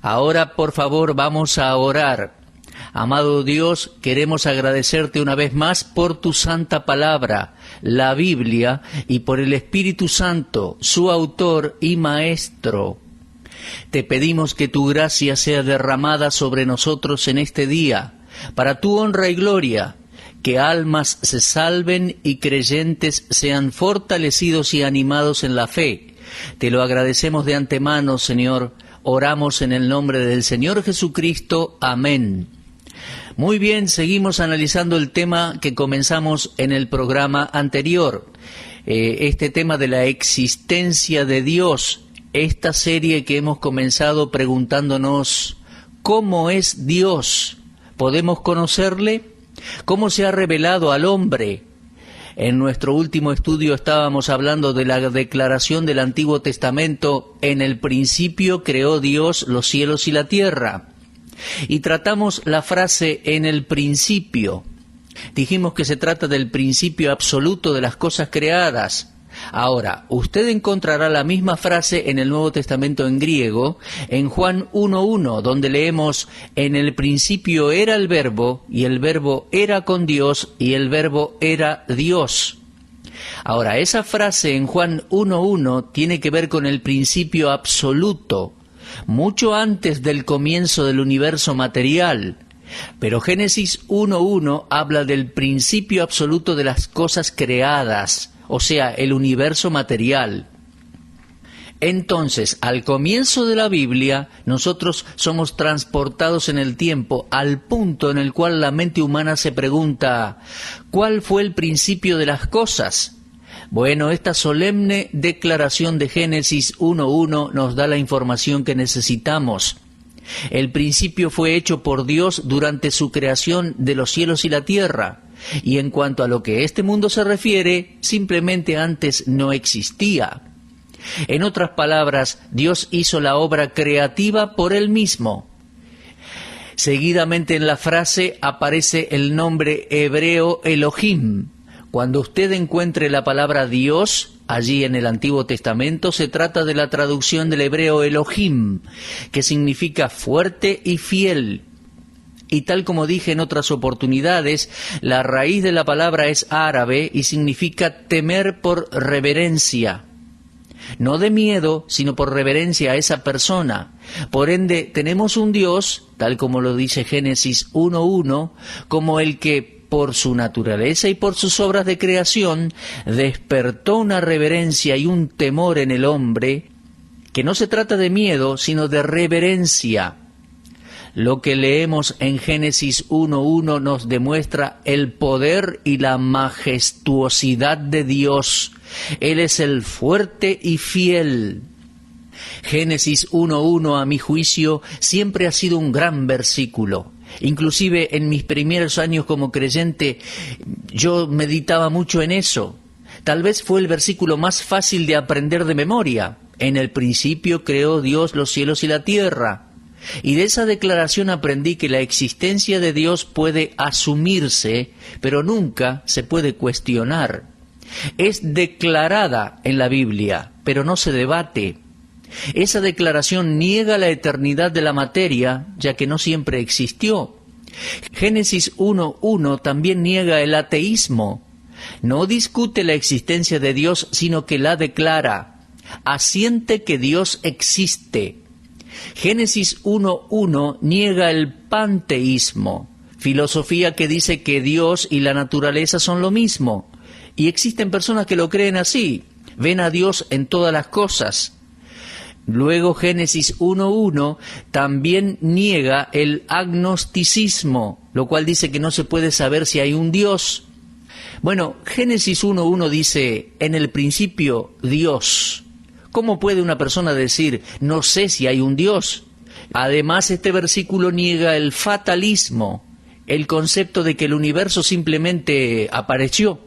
Ahora, por favor, vamos a orar. Amado Dios, queremos agradecerte una vez más por tu santa palabra, la Biblia, y por el Espíritu Santo, su autor y maestro. Te pedimos que tu gracia sea derramada sobre nosotros en este día, para tu honra y gloria, que almas se salven y creyentes sean fortalecidos y animados en la fe. Te lo agradecemos de antemano, Señor. Oramos en el nombre del Señor Jesucristo. Amén. Muy bien, seguimos analizando el tema que comenzamos en el programa anterior. Este tema de la existencia de Dios. Esta serie que hemos comenzado preguntándonos, ¿cómo es Dios? ¿Podemos conocerle? ¿Cómo se ha revelado al hombre? En nuestro último estudio estábamos hablando de la declaración del Antiguo Testamento: en el principio creó Dios los cielos y la tierra. Y tratamos la frase en el principio. Dijimos que se trata del principio absoluto de las cosas creadas. Ahora, usted encontrará la misma frase en el Nuevo Testamento en griego, en Juan 1:1, donde leemos: en el principio era el Verbo, y el Verbo era con Dios, y el Verbo era Dios. Ahora, esa frase en Juan 1:1 tiene que ver con el principio absoluto, mucho antes del comienzo del universo material. Pero Génesis 1:1 habla del principio absoluto de las cosas creadas, o sea, el universo material. Entonces, al comienzo de la Biblia, nosotros somos transportados en el tiempo al punto en el cual la mente humana se pregunta: ¿cuál fue el principio de las cosas? Bueno, esta solemne declaración de Génesis 1:1 nos da la información que necesitamos. El principio fue hecho por Dios durante su creación de los cielos y la tierra. Y en cuanto a lo que este mundo se refiere, simplemente antes no existía. En otras palabras, Dios hizo la obra creativa por Él mismo. Seguidamente en la frase aparece el nombre hebreo Elohim. Cuando usted encuentre la palabra Dios allí en el Antiguo Testamento, se trata de la traducción del hebreo Elohim, que significa fuerte y fiel. Y tal como dije en otras oportunidades, la raíz de la palabra es árabe y significa temer por reverencia. No de miedo, sino por reverencia a esa persona. Por ende, tenemos un Dios, tal como lo dice Génesis 1:1, como el que, por su naturaleza y por sus obras de creación, despertó una reverencia y un temor en el hombre, que no se trata de miedo, sino de reverencia. Lo que leemos en Génesis 1:1 nos demuestra el poder y la majestuosidad de Dios. Él es el fuerte y fiel. Génesis 1:1, a mi juicio, siempre ha sido un gran versículo. Inclusive en mis primeros años como creyente, yo meditaba mucho en eso. Tal vez fue el versículo más fácil de aprender de memoria. En el principio creó Dios los cielos y la tierra. Y de esa declaración aprendí que la existencia de Dios puede asumirse, pero nunca se puede cuestionar. Es declarada en la Biblia, pero no se debate. Esa declaración niega la eternidad de la materia, ya que no siempre existió. Génesis 1:1 también niega el ateísmo. No discute la existencia de Dios, sino que la declara. Asiente que Dios existe. Génesis 1:1 niega el panteísmo, filosofía que dice que Dios y la naturaleza son lo mismo. Y existen personas que lo creen así, ven a Dios en todas las cosas. Luego Génesis 1:1 también niega el agnosticismo, lo cual dice que no se puede saber si hay un Dios. Bueno, Génesis 1:1 dice: en el principio Dios. ¿Cómo puede una persona decir, no sé si hay un Dios? Además, este versículo niega el fatalismo, el concepto de que el universo simplemente apareció.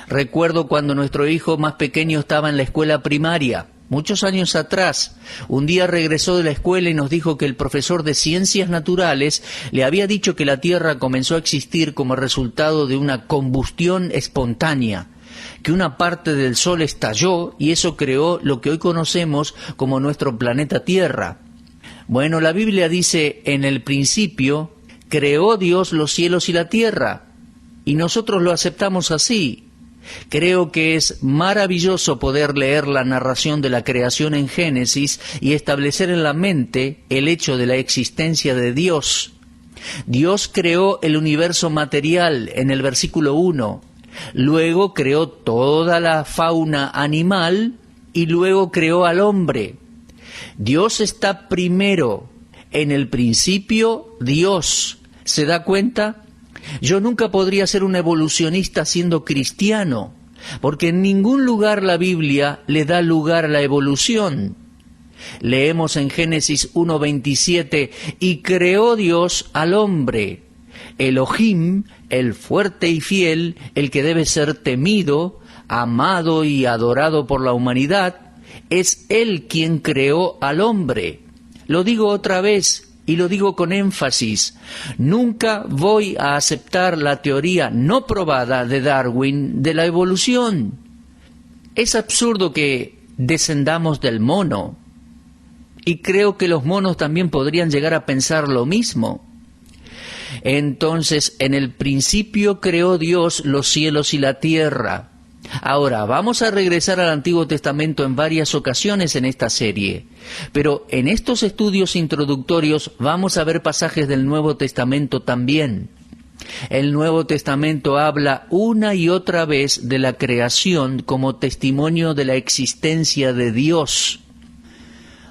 Recuerdo cuando nuestro hijo más pequeño estaba en la escuela primaria, muchos años atrás. Un día regresó de la escuela y nos dijo que el profesor de Ciencias Naturales le había dicho que la Tierra comenzó a existir como resultado de una combustión espontánea, que una parte del Sol estalló y eso creó lo que hoy conocemos como nuestro planeta Tierra. Bueno, la Biblia dice, en el principio creó Dios los cielos y la tierra, y nosotros lo aceptamos así. Creo que es maravilloso poder leer la narración de la creación en Génesis y establecer en la mente el hecho de la existencia de Dios. Dios creó el universo material en el versículo 1, luego creó toda la fauna animal y luego creó al hombre. Dios está primero, en el principio Dios. ¿Se da cuenta? Yo nunca podría ser un evolucionista siendo cristiano, porque en ningún lugar la Biblia le da lugar a la evolución. Leemos en Génesis 1:27, y creó Dios al hombre. Elohim, el fuerte y fiel, el que debe ser temido, amado y adorado por la humanidad, es Él quien creó al hombre. Lo digo otra vez y lo digo con énfasis. Nunca voy a aceptar la teoría no probada de Darwin de la evolución. Es absurdo que descendamos del mono. Y creo que los monos también podrían llegar a pensar lo mismo. Entonces, en el principio creó Dios los cielos y la tierra. Ahora, vamos a regresar al Antiguo Testamento en varias ocasiones en esta serie, pero en estos estudios introductorios vamos a ver pasajes del Nuevo Testamento también. El Nuevo Testamento habla una y otra vez de la creación como testimonio de la existencia de Dios.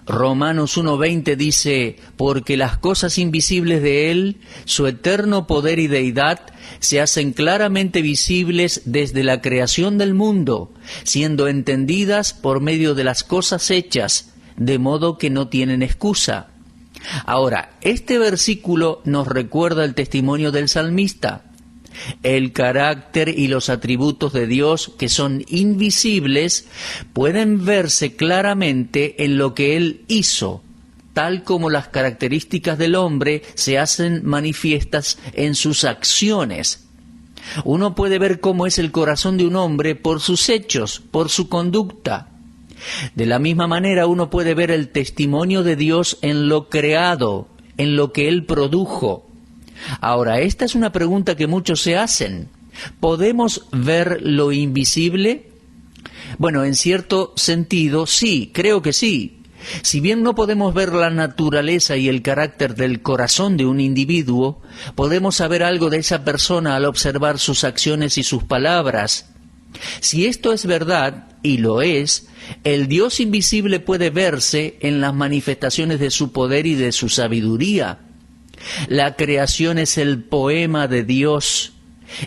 Romanos 1:20 dice, porque las cosas invisibles de Él, su eterno poder y deidad, se hacen claramente visibles desde la creación del mundo, siendo entendidas por medio de las cosas hechas, de modo que no tienen excusa. Ahora, este versículo nos recuerda el testimonio del salmista. El carácter y los atributos de Dios, que son invisibles, pueden verse claramente en lo que Él hizo, tal como las características del hombre se hacen manifiestas en sus acciones. Uno puede ver cómo es el corazón de un hombre por sus hechos, por su conducta. De la misma manera uno puede ver el testimonio de Dios en lo creado, en lo que Él produjo. Ahora, esta es una pregunta que muchos se hacen. ¿Podemos ver lo invisible? Bueno, en cierto sentido, sí, creo que sí. Si bien no podemos ver la naturaleza y el carácter del corazón de un individuo, podemos saber algo de esa persona al observar sus acciones y sus palabras. Si esto es verdad, y lo es, el Dios invisible puede verse en las manifestaciones de su poder y de su sabiduría. La creación es el poema de Dios,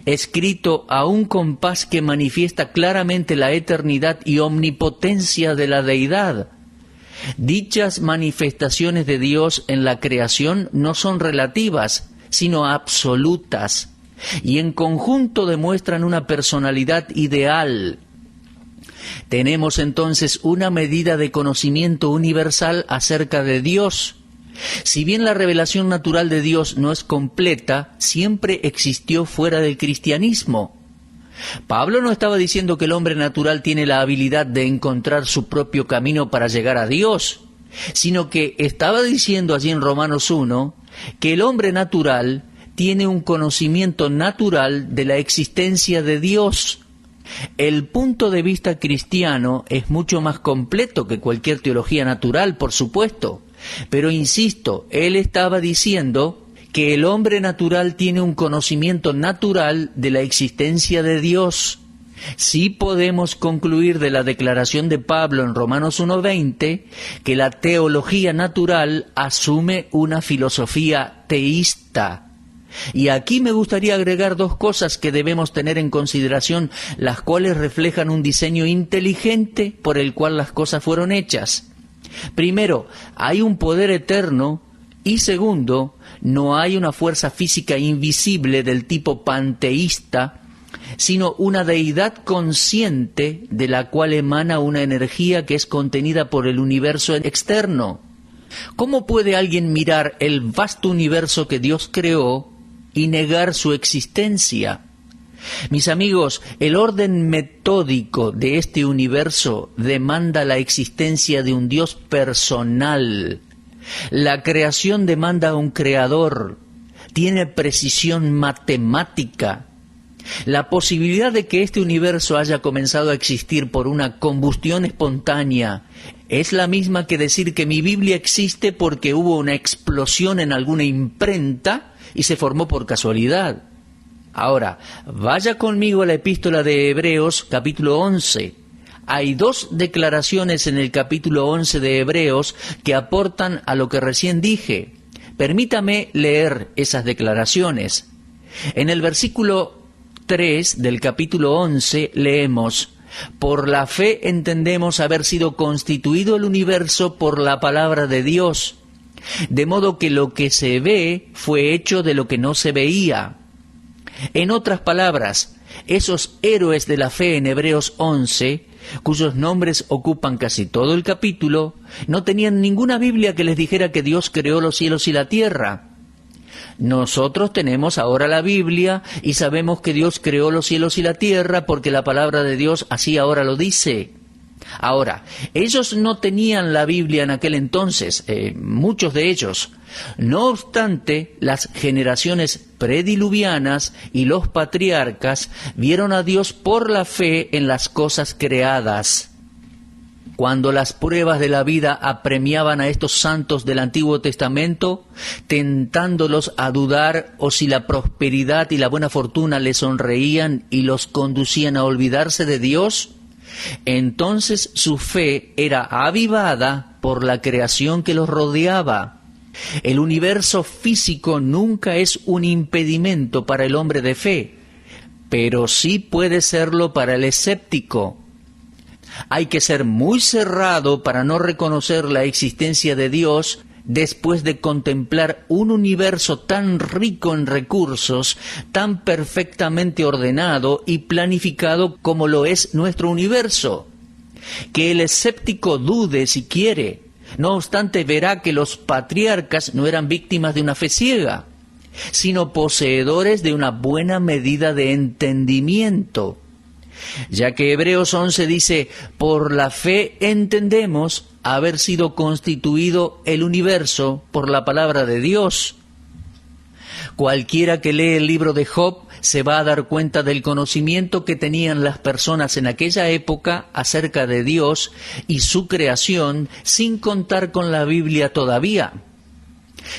escrito a un compás que manifiesta claramente la eternidad y omnipotencia de la deidad. Dichas manifestaciones de Dios en la creación no son relativas, sino absolutas, y en conjunto demuestran una personalidad ideal. Tenemos entonces una medida de conocimiento universal acerca de Dios. Si bien la revelación natural de Dios no es completa, siempre existió fuera del cristianismo. Pablo no estaba diciendo que el hombre natural tiene la habilidad de encontrar su propio camino para llegar a Dios, sino que estaba diciendo allí en Romanos 1 que el hombre natural tiene un conocimiento natural de la existencia de Dios. El punto de vista cristiano es mucho más completo que cualquier teología natural, por supuesto. Pero insisto, él estaba diciendo que el hombre natural tiene un conocimiento natural de la existencia de Dios. Sí podemos concluir de la declaración de Pablo en Romanos 1:20 que la teología natural asume una filosofía teísta. Y aquí me gustaría agregar dos cosas que debemos tener en consideración, las cuales reflejan un diseño inteligente por el cual las cosas fueron hechas. Primero, hay un poder eterno y segundo, no hay una fuerza física invisible del tipo panteísta, sino una deidad consciente de la cual emana una energía que es contenida por el universo externo. ¿Cómo puede alguien mirar el vasto universo que Dios creó y negar su existencia? Mis amigos, el orden metódico de este universo demanda la existencia de un Dios personal. La creación demanda a un creador, tiene precisión matemática. La posibilidad de que este universo haya comenzado a existir por una combustión espontánea es la misma que decir que mi Biblia existe porque hubo una explosión en alguna imprenta y se formó por casualidad. Ahora, vaya conmigo a la epístola de Hebreos, capítulo 11. Hay dos declaraciones en el capítulo 11 de Hebreos que aportan a lo que recién dije. Permítame leer esas declaraciones. En el versículo 3 del capítulo 11 leemos: por la fe entendemos haber sido constituido el universo por la palabra de Dios, de modo que lo que se ve fue hecho de lo que no se veía. En otras palabras, esos héroes de la fe en Hebreos 11, cuyos nombres ocupan casi todo el capítulo, no tenían ninguna Biblia que les dijera que Dios creó los cielos y la tierra. Nosotros tenemos ahora la Biblia y sabemos que Dios creó los cielos y la tierra porque la palabra de Dios así ahora lo dice. Ahora, ellos no tenían la Biblia en aquel entonces, muchos de ellos. No obstante, las generaciones prediluvianas y los patriarcas vieron a Dios por la fe en las cosas creadas. Cuando las pruebas de la vida apremiaban a estos santos del Antiguo Testamento, tentándolos a dudar o si la prosperidad y la buena fortuna les sonreían y los conducían a olvidarse de Dios, entonces su fe era avivada por la creación que los rodeaba. El universo físico nunca es un impedimento para el hombre de fe, pero sí puede serlo para el escéptico. Hay que ser muy cerrado para no reconocer la existencia de Dios después de contemplar un universo tan rico en recursos, tan perfectamente ordenado y planificado como lo es nuestro universo. Que el escéptico dude si quiere. No obstante, verá que los patriarcas no eran víctimas de una fe ciega, sino poseedores de una buena medida de entendimiento. Ya que Hebreos 11 dice, por la fe entendemos haber sido constituido el universo por la palabra de Dios. Cualquiera que lee el libro de Job se va a dar cuenta del conocimiento que tenían las personas en aquella época acerca de Dios y su creación, sin contar con la Biblia todavía.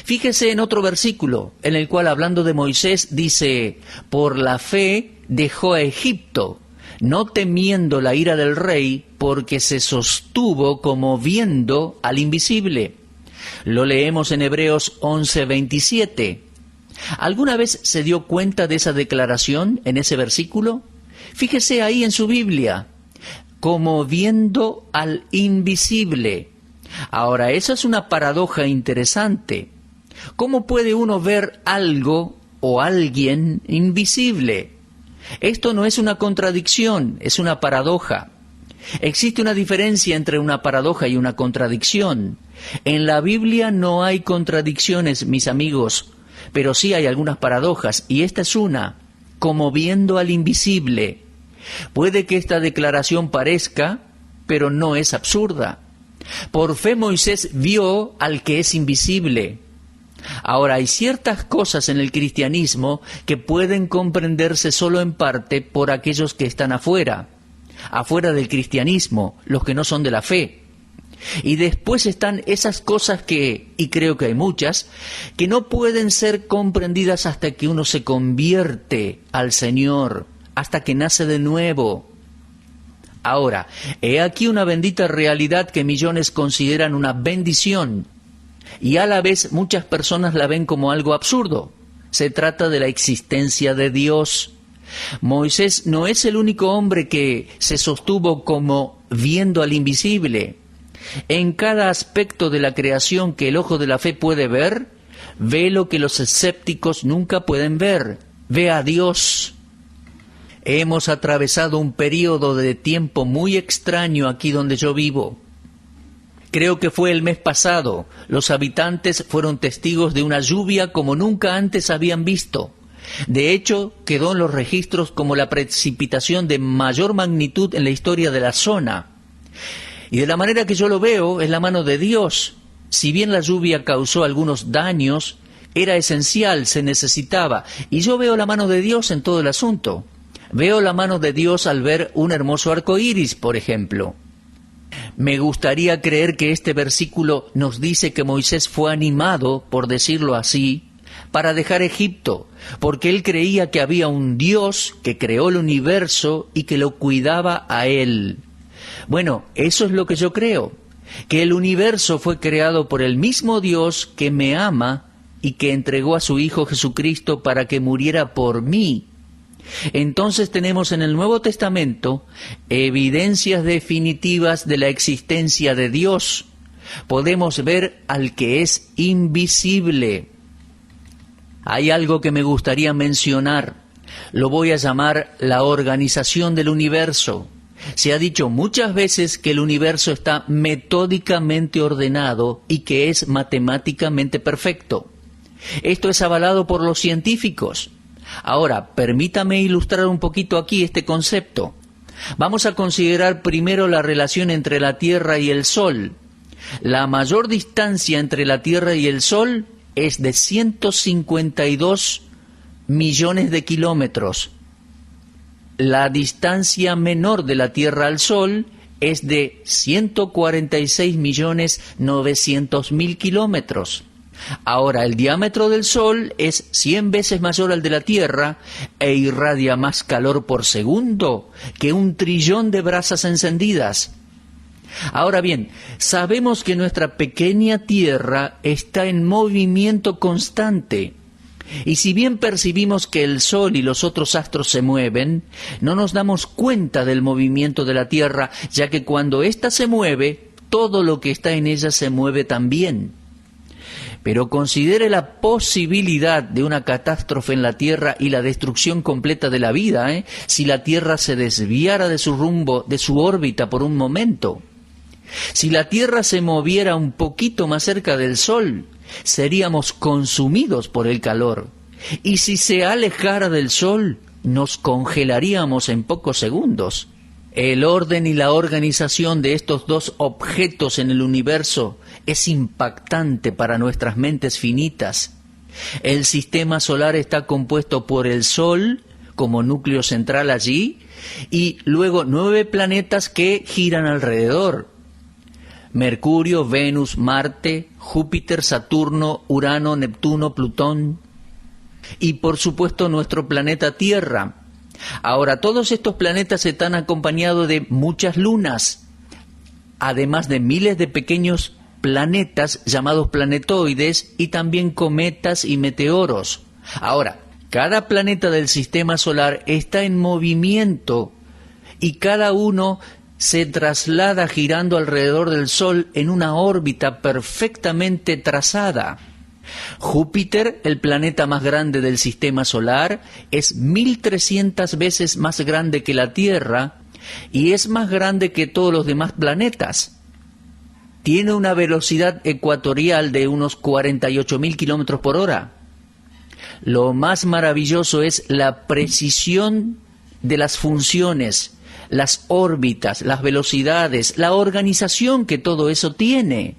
Fíjese en otro versículo, en el cual, hablando de Moisés, dice, por la fe dejó a Egipto, no temiendo la ira del rey, porque se sostuvo como viendo al invisible. Lo leemos en Hebreos 11:27. ¿Alguna vez se dio cuenta de esa declaración en ese versículo? Fíjese ahí en su Biblia, como viendo al invisible. Ahora, esa es una paradoja interesante. ¿Cómo puede uno ver algo o alguien invisible? Esto no es una contradicción, es una paradoja. Existe una diferencia entre una paradoja y una contradicción. En la Biblia no hay contradicciones, mis amigos, pero sí hay algunas paradojas, y esta es una, como viendo al invisible. Puede que esta declaración parezca, pero no es absurda. Por fe Moisés vio al que es invisible. Ahora, hay ciertas cosas en el cristianismo que pueden comprenderse solo en parte por aquellos que están afuera del cristianismo, los que no son de la fe. Y después están esas cosas que, y creo que hay muchas, que no pueden ser comprendidas hasta que uno se convierte al Señor, hasta que nace de nuevo. Ahora, he aquí una bendita realidad que millones consideran una bendición, y a la vez muchas personas la ven como algo absurdo. Se trata de la existencia de Dios. Moisés no es el único hombre que se sostuvo como viendo al invisible. En cada aspecto de la creación que el ojo de la fe puede ver, ve lo que los escépticos nunca pueden ver. Ve a Dios. Hemos atravesado un período de tiempo muy extraño aquí donde yo vivo. Creo que fue el mes pasado. Los habitantes fueron testigos de una lluvia como nunca antes habían visto. De hecho, quedó en los registros como la precipitación de mayor magnitud en la historia de la zona. Y de la manera que yo lo veo, es la mano de Dios. Si bien la lluvia causó algunos daños, era esencial, se necesitaba. Y yo veo la mano de Dios en todo el asunto. Veo la mano de Dios al ver un hermoso arco iris, por ejemplo. Me gustaría creer que este versículo nos dice que Moisés fue animado, por decirlo así, para dejar Egipto, porque él creía que había un Dios que creó el universo y que lo cuidaba a él. Bueno, eso es lo que yo creo, que el universo fue creado por el mismo Dios que me ama y que entregó a su Hijo Jesucristo para que muriera por mí. Entonces tenemos en el Nuevo Testamento evidencias definitivas de la existencia de Dios. Podemos ver al que es invisible. Hay algo que me gustaría mencionar. Lo voy a llamar la organización del universo. Se ha dicho muchas veces que el universo está metódicamente ordenado y que es matemáticamente perfecto. Esto es avalado por los científicos. Ahora, permítame ilustrar un poquito aquí este concepto. Vamos a considerar primero la relación entre la Tierra y el Sol. La mayor distancia entre la Tierra y el Sol es de 152 millones de kilómetros. La distancia menor de la Tierra al Sol es de 146.900.000 kilómetros. Ahora, el diámetro del Sol es 100 veces mayor al de la Tierra e irradia más calor por segundo que 1 trillón de brasas encendidas. Ahora bien, sabemos que nuestra pequeña Tierra está en movimiento constante. Y si bien percibimos que el Sol y los otros astros se mueven, no nos damos cuenta del movimiento de la Tierra, ya que cuando ésta se mueve, todo lo que está en ella se mueve también. Pero considere la posibilidad de una catástrofe en la Tierra y la destrucción completa de la vida, si la Tierra se desviara de su rumbo, de su órbita por un momento. Si la Tierra se moviera un poquito más cerca del Sol, seríamos consumidos por el calor. Y si se alejara del Sol, nos congelaríamos en pocos segundos. El orden y la organización de estos dos objetos en el universo es impactante para nuestras mentes finitas. El sistema solar está compuesto por el Sol, como núcleo central allí, y luego 9 planetas que giran alrededor. Mercurio, Venus, Marte, Júpiter, Saturno, Urano, Neptuno, Plutón y por supuesto nuestro planeta Tierra. Ahora, todos estos planetas están acompañados de muchas lunas, además de miles de pequeños planetas llamados planetoides y también cometas y meteoros. Ahora, cada planeta del sistema solar está en movimiento y cada uno se traslada girando alrededor del Sol en una órbita perfectamente trazada. Júpiter, el planeta más grande del sistema solar, es 1.300 veces más grande que la Tierra y es más grande que todos los demás planetas. Tiene una velocidad ecuatorial de unos 48.000 kilómetros por hora. Lo más maravilloso es la precisión de las funciones, las órbitas, las velocidades, la organización que todo eso tiene.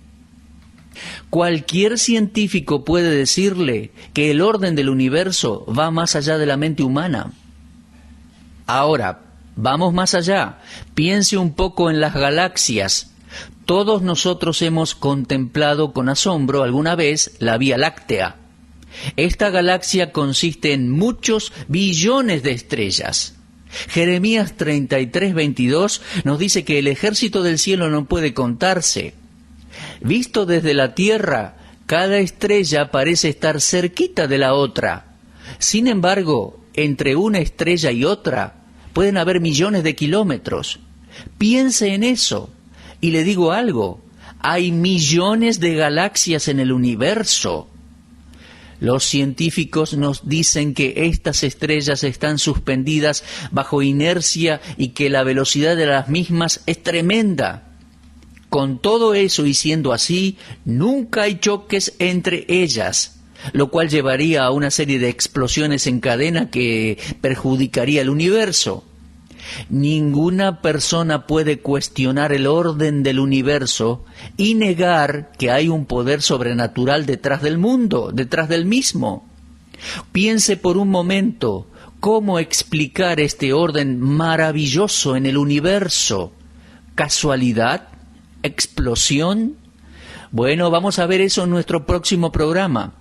Cualquier científico puede decirle que el orden del universo va más allá de la mente humana. Ahora, vamos más allá. Piense un poco en las galaxias. Todos nosotros hemos contemplado con asombro alguna vez la Vía Láctea. Esta galaxia consiste en muchos billones de estrellas. Jeremías 33:22 nos dice que el ejército del cielo no puede contarse. Visto desde la tierra, cada estrella parece estar cerquita de la otra. Sin embargo, entre una estrella y otra pueden haber millones de kilómetros. Piense en eso. Y le digo algo, hay millones de galaxias en el universo. Los científicos nos dicen que estas estrellas están suspendidas bajo inercia y que la velocidad de las mismas es tremenda. Con todo eso y siendo así, nunca hay choques entre ellas, lo cual llevaría a una serie de explosiones en cadena que perjudicaría el universo. Ninguna persona puede cuestionar el orden del universo y negar que hay un poder sobrenatural detrás del mundo, detrás del mismo. Piense por un momento cómo explicar este orden maravilloso en el universo. ¿Casualidad? ¿Explosión? Bueno, vamos a ver eso en nuestro próximo programa.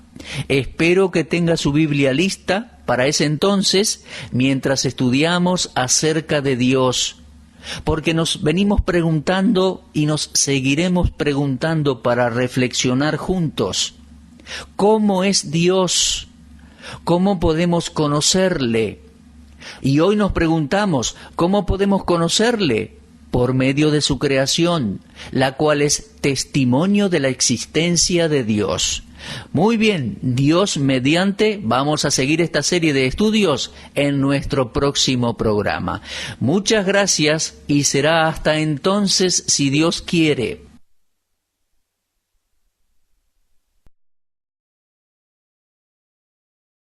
Espero que tenga su Biblia lista para ese entonces, mientras estudiamos acerca de Dios, porque nos venimos preguntando y nos seguiremos preguntando para reflexionar juntos. ¿Cómo es Dios? ¿Cómo podemos conocerle? Y hoy nos preguntamos, ¿cómo podemos conocerle? Por medio de su creación, la cual es testimonio de la existencia de Dios. Muy bien, Dios mediante, vamos a seguir esta serie de estudios en nuestro próximo programa. Muchas gracias y será hasta entonces si Dios quiere.